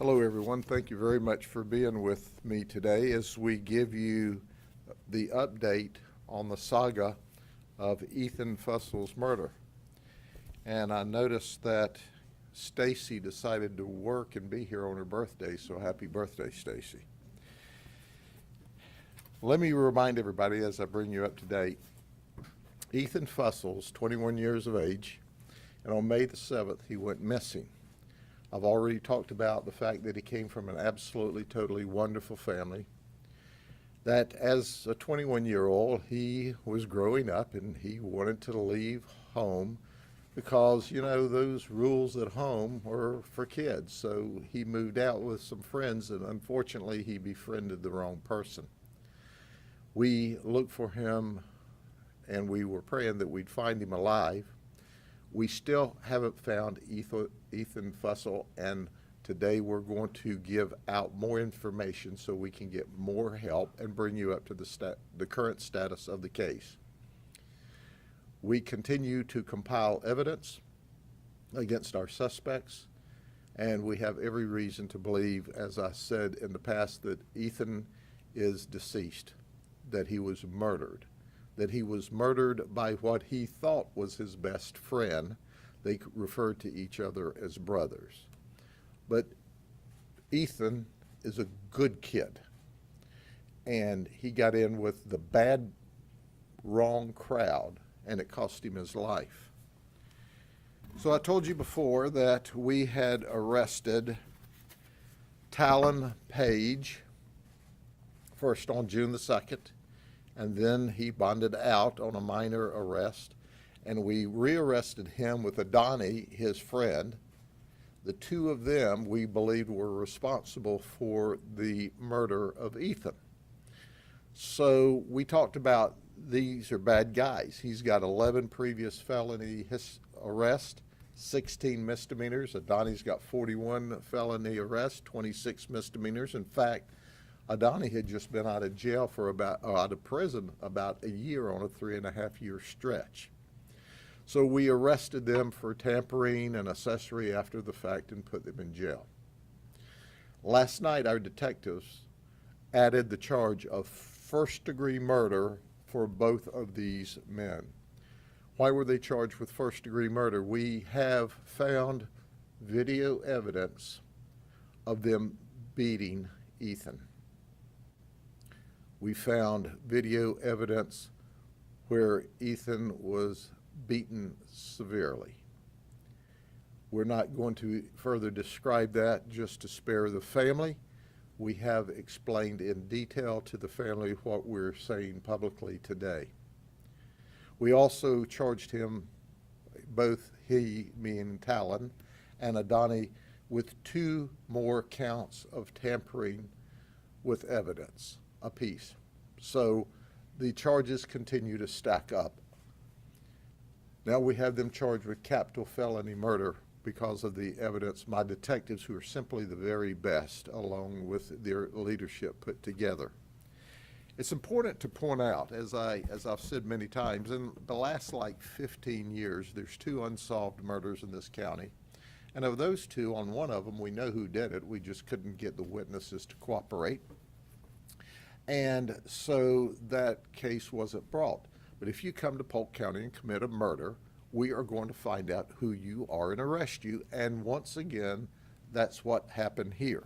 Hello, everyone. Thank you very much for being with me today as we give you the update on the saga of Ethan Fussell's murder. And I noticed that Stacy decided to work and be here on her birthday, so happy birthday, Stacy. Let me remind everybody as I bring you up to date, Ethan Fussell's 21 years of age, and on May the 7th, he went missing. I've already talked about the fact that he came from an absolutely, totally wonderful family, that as a 21-year-old, he was growing up and he wanted to leave home because, you know, those rules at home were for kids. So he moved out with some friends, and unfortunately, he befriended the wrong person. We looked for him and we were praying that we'd find him alive. We still haven't found Ethan Fussell, and today we're going to give out more information so we can get more help and bring you up to the current status of the case. We continue to compile evidence against our suspects, and we have every reason to believe, as I said in the past, that Ethan is deceased, that he was murdered. That he was murdered by what he thought was his best friend. They referred to each other as brothers. But Ethan is a good kid, and he got in with the bad, wrong crowd, and it cost him his life. So I told you before that we had arrested Talon Page first on June the 2nd, and then he bonded out on a minor arrest, and we rearrested him with Adani, his friend. The two of them we believed were responsible for the murder of Ethan. So we talked about these are bad guys. He's got 11 previous felony arrests, 16 misdemeanors. Adani's got 41 felony arrests, 26 misdemeanors. In fact, Adani had just been out of jail for out of prison about a year on a 3.5-year stretch. So we arrested them for tampering and accessory after the fact and put them in jail. Last night, our detectives added the charge of first-degree murder for both of these men. Why were they charged with first-degree murder? We have found video evidence of them beating Ethan. We found video evidence where Ethan was beaten severely. We're not going to further describe that just to spare the family. We have explained in detail to the family what we're saying publicly today. We also charged him, both he, meaning Talon, and Adani, with 2 more counts of tampering with evidence apiece. So the charges continue to stack up. Now we have them charged with capital felony murder because of the evidence my detectives, who are simply the very best, along with their leadership, put together. It's important to point out, as I've said many times, in the last 15 years, there's 2 unsolved murders in this county. And of those 2, on one of them, we know who did it. We just couldn't get the witnesses to cooperate. And so that case wasn't brought. But if you come to Polk County and commit a murder, we are going to find out who you are and arrest you. And once again, that's what happened here.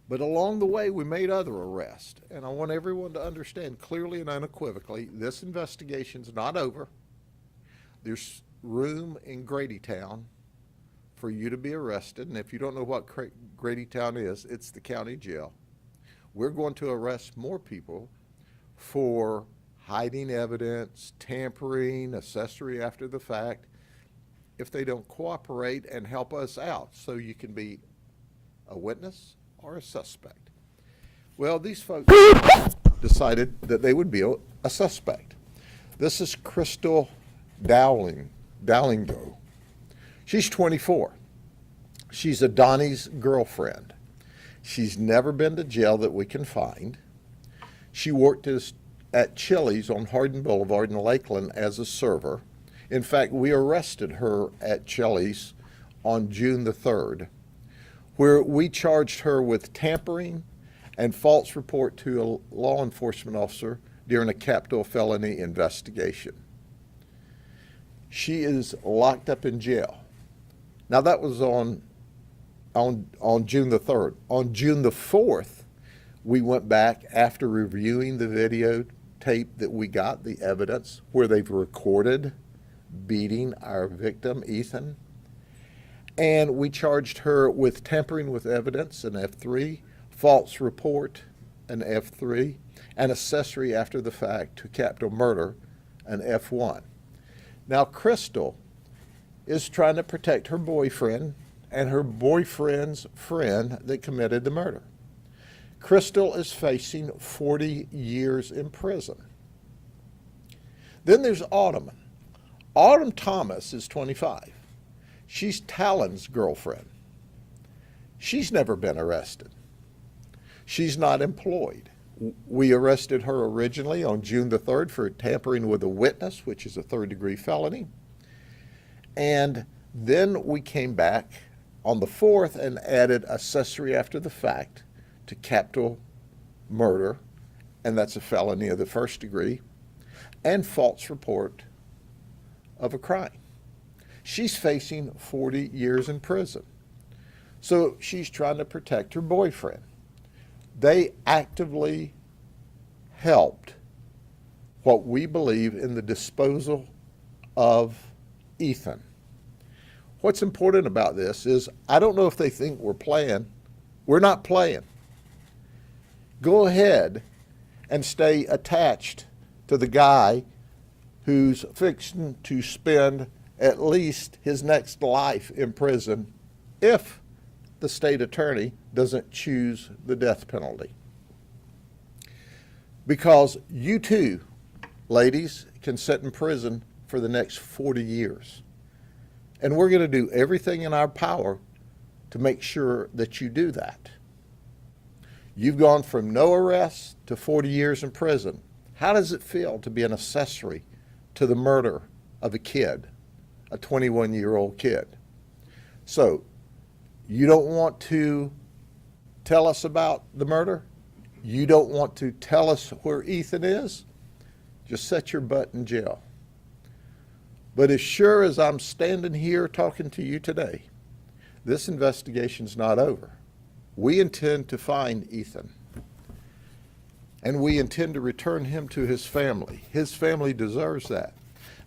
But along the way, we made other arrests. And I want everyone to understand clearly and unequivocally, this investigation's not over. There's room in Grady Town for you to be arrested. And if you don't know what Grady Town is, it's the county jail. We're going to arrest more people for hiding evidence, tampering, accessory after the fact, if they don't cooperate and help us out, so you can be a witness or a suspect. Well, these folks decided that they would be a suspect. This is Crystal Dowlingo. She's 24. She's Adani's girlfriend. She's never been to jail that we can find. She worked at Chili's on Hardin Boulevard in Lakeland as a server. In fact, we arrested her at Chili's on June the 3rd. where we charged her with tampering and false report to a law enforcement officer during a capital felony investigation. She is locked up in jail. Now that was on June the 3rd. On June the 4th, we went back after reviewing the videotape that we got, the evidence, where they've recorded beating our victim, Ethan. And we charged her with tampering with evidence, an F3, false report, an F3, and accessory after the fact to capital murder, an F1. Now, Crystal is trying to protect her boyfriend and her boyfriend's friend that committed the murder. Crystal is facing 40 years in prison. Then there's Autumn. Autumn Thomas is 25. She's Talon's girlfriend. She's never been arrested. She's not employed. We arrested her originally on June the 3rd for tampering with a witness, which is a third-degree felony. And then we came back on the 4th and added accessory after the fact to capital murder, and that's a felony of the first degree, and false report of a crime. She's facing 40 years in prison. So she's trying to protect her boyfriend. They actively helped what we believe in the disposal of Ethan. What's important about this is I don't know if they think we're playing. We're not playing. Go ahead and stay attached to the guy who's fixing to spend at least his next life in prison if the state attorney doesn't choose the death penalty. Because you too, ladies, can sit in prison for the next 40 years. And we're going to do everything in our power to make sure that you do that. You've gone from no arrest to 40 years in prison. How does it feel to be an accessory to the murder of a kid, a 21-year-old kid? So, you don't want to tell us about the murder? You don't want to tell us where Ethan is? Just set your butt in jail. But as sure as I'm standing here talking to you today, this investigation's not over. We intend to find Ethan, and we intend to return him to his family. His family deserves that.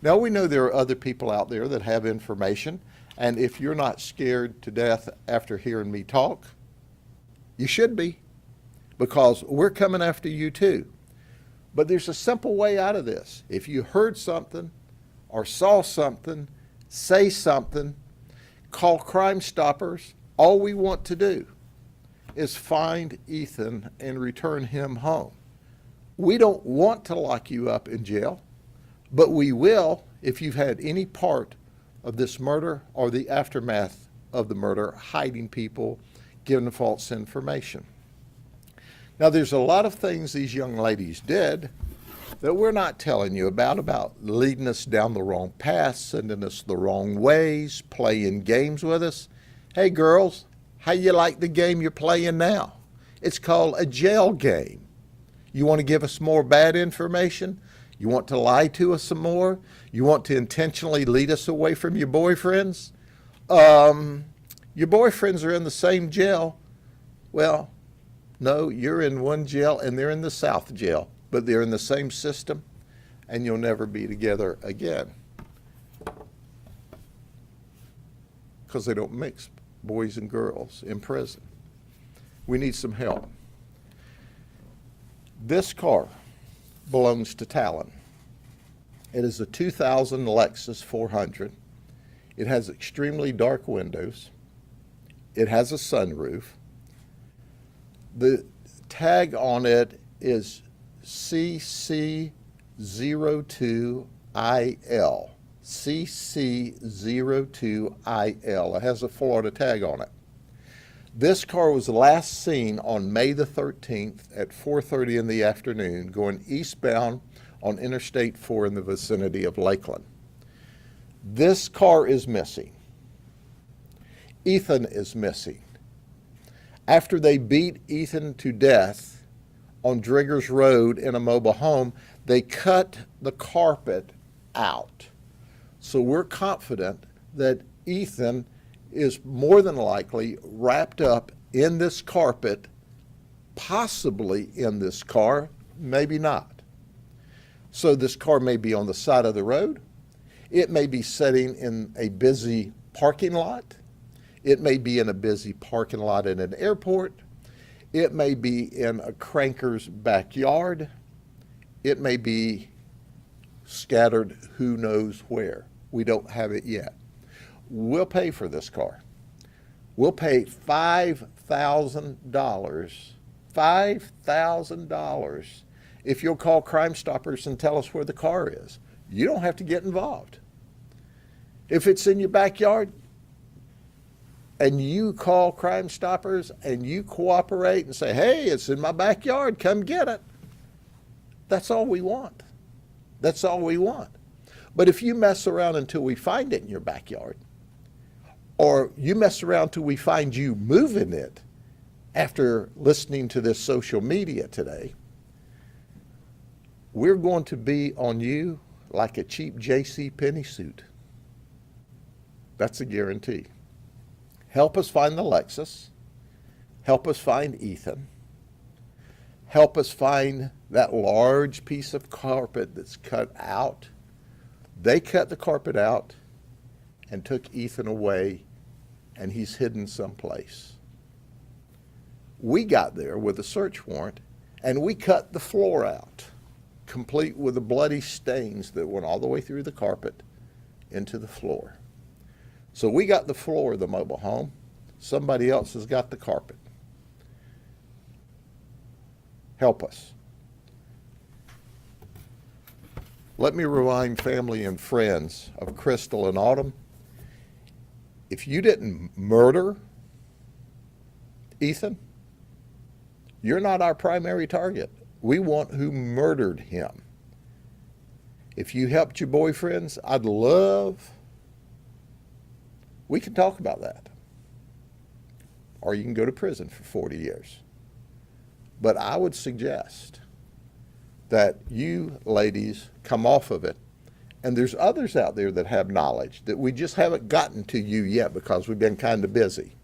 Now, we know there are other people out there that have information, and if you're not scared to death after hearing me talk, you should be, because we're coming after you too. But there's a simple way out of this. If you heard something or saw something, say something, call Crime Stoppers. All we want to do is find Ethan and return him home. We don't want to lock you up in jail, but we will if you've had any part of this murder or the aftermath of the murder, hiding people, giving false information. Now, there's a lot of things these young ladies did that we're not telling you about leading us down the wrong path, sending us the wrong ways, playing games with us. Hey, girls, how you like the game you're playing now? It's called a jail game. You want to give us more bad information? You want to lie to us some more? You want to intentionally lead us away from your boyfriends? Your boyfriends are in the same jail. Well, no, you're in one jail and they're in the South jail, but they're in the same system and you'll never be together again. Because they don't mix boys and girls in prison. We need some help. This car belongs to Talon. It is a 2000 Lexus 400. It has extremely dark windows. It has a sunroof. The tag on it is CC02IL. CC02IL. It has a Florida tag on it. This car was last seen on May the 13th at 4:30 in the afternoon going eastbound on Interstate 4 in the vicinity of Lakeland. This car is missing. Ethan is missing. After they beat Ethan to death on Driggers Road in a mobile home, they cut the carpet out. So we're confident that Ethan is more than likely wrapped up in this carpet, possibly in this car, maybe not. So this car may be on the side of the road. It may be sitting in a busy parking lot. It may be in a busy parking lot in an airport. It may be in a cranker's backyard. It may be scattered who knows where. We don't have it yet. We'll pay for this car. We'll pay $5,000. $5,000 if you'll call Crime Stoppers and tell us where the car is. You don't have to get involved. If it's in your backyard and you call Crime Stoppers and you cooperate and say, hey, it's in my backyard, come get it. That's all we want. That's all we want. But if you mess around until we find it in your backyard, or you mess around till we find you moving it after listening to this social media today, we're going to be on you like a cheap J.C. Penney suit. That's a guarantee. Help us find the Lexus. Help us find Ethan. Help us find that large piece of carpet that's cut out. They cut the carpet out and took Ethan away, and he's hidden someplace. We got there with a search warrant, and we cut the floor out, complete with the bloody stains that went all the way through the carpet into the floor. So we got the floor of the mobile home. Somebody else has got the carpet. Help us. Let me remind family and friends of Crystal and Autumn. If you didn't murder Ethan, you're not our primary target. We want who murdered him. If you helped your boyfriends, I'd love, we can talk about that. Or you can go to prison for 40 years. But I would suggest that you ladies come off of it. And there's others out there that have knowledge that we just haven't gotten to you yet because we've been kind of busy.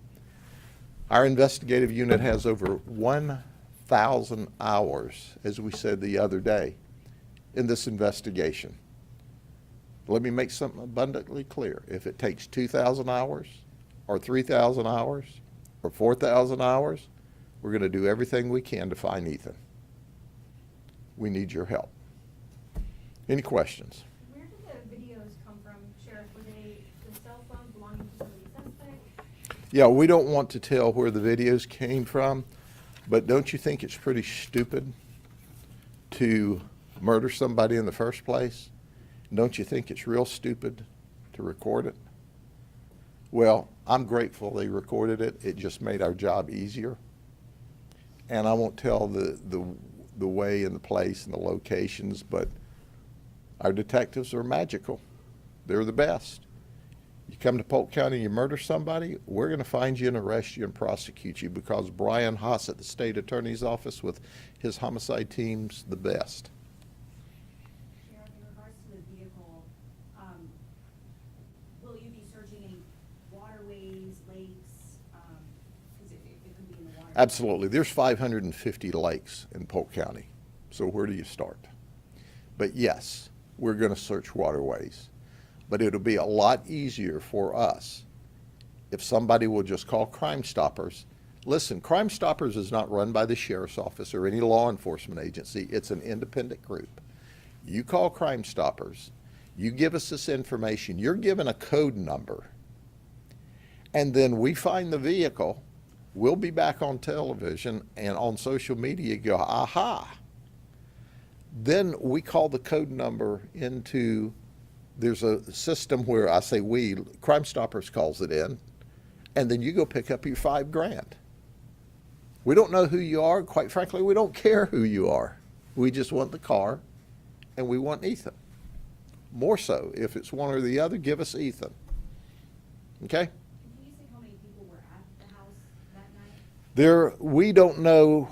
Our investigative unit has over 1,000 hours, as we said the other day, in this investigation. Let me make something abundantly clear. If it takes 2,000 hours or 3,000 hours or 4,000 hours, we're going to do everything we can to find Ethan. We need your help. Any questions? Where did the videos come from, Sheriff? Were they the cell phone belonging to somebody suspect? Yeah, we don't want to tell where the videos came from, but don't you think it's pretty stupid to murder somebody in the first place? Don't you think it's real stupid to record it? Well, I'm grateful they recorded it. It just made our job easier. And I won't tell the way and the place and the locations, but our detectives are magical. They're the best. You come to Polk County and you murder somebody, we're going to find you and arrest you and prosecute you because Brian Haas at the state attorney's office with his homicide team's the best. Sheriff, in regards to the vehicle, will you be searching any waterways, lakes? Because it could be in the water. Absolutely. There's 550 lakes in Polk County. So where do you start? But yes, we're going to search waterways. But it'll be a lot easier for us if somebody will just call Crime Stoppers. Listen, Crime Stoppers is not run by the sheriff's office or any law enforcement agency. It's an independent group. You call Crime Stoppers, you give us this information, you're given a code number, and then we find the vehicle. We'll be back on television and on social media go, aha. Then we call the code number into, there's a system where I say we, Crime Stoppers calls it in, and then you go pick up your $5,000. We don't know who you are. Quite frankly, we don't care who you are. We just want the car, and we want Ethan. More so, if it's one or the other, give us Ethan. Okay? Can you say how many people were at the house that night? We don't know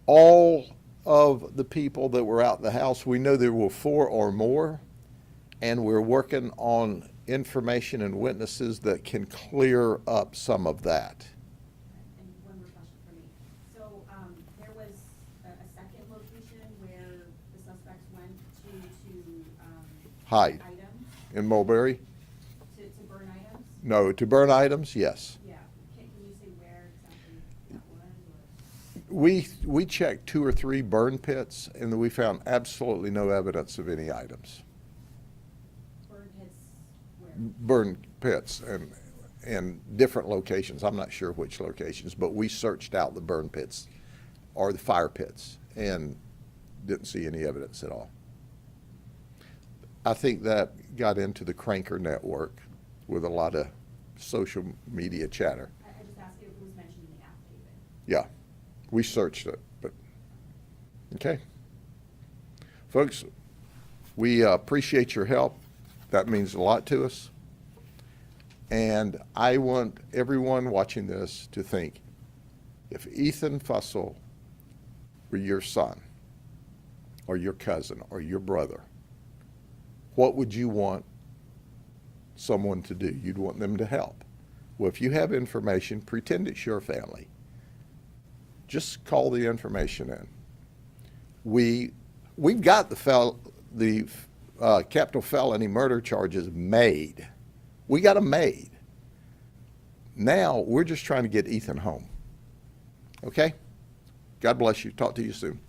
all of the people that were out in the house. We know there were 4 or more, and we're working on information and witnesses that can clear up some of that. And one more question for me. So, there was a second location where the suspects went to Hide. items, In Mulberry? to burn items? No, to burn items, yes. Yeah. Can you say where exactly that was, or? We checked 2 or 3 burn pits, and we found absolutely no evidence of any items. Burn pits where? Burn pits in different locations. I'm not sure which locations, but we searched out the burn pits or the fire pits and didn't see any evidence at all. I think that got into the Cranker network with a lot of social media chatter. I just asked you if it was mentioned in the affidavit. Yeah, we searched it, but, okay. Folks, we appreciate your help. That means a lot to us. And I want everyone watching this to think, if Ethan Fussell were your son, or your cousin, or your brother, what would you want someone to do? You'd want them to help. Well, if you have information, pretend it's your family. Just call the information in. We've got the capital felony murder charges made. We got them made. Now we're just trying to get Ethan home. Okay? God bless you. Talk to you soon.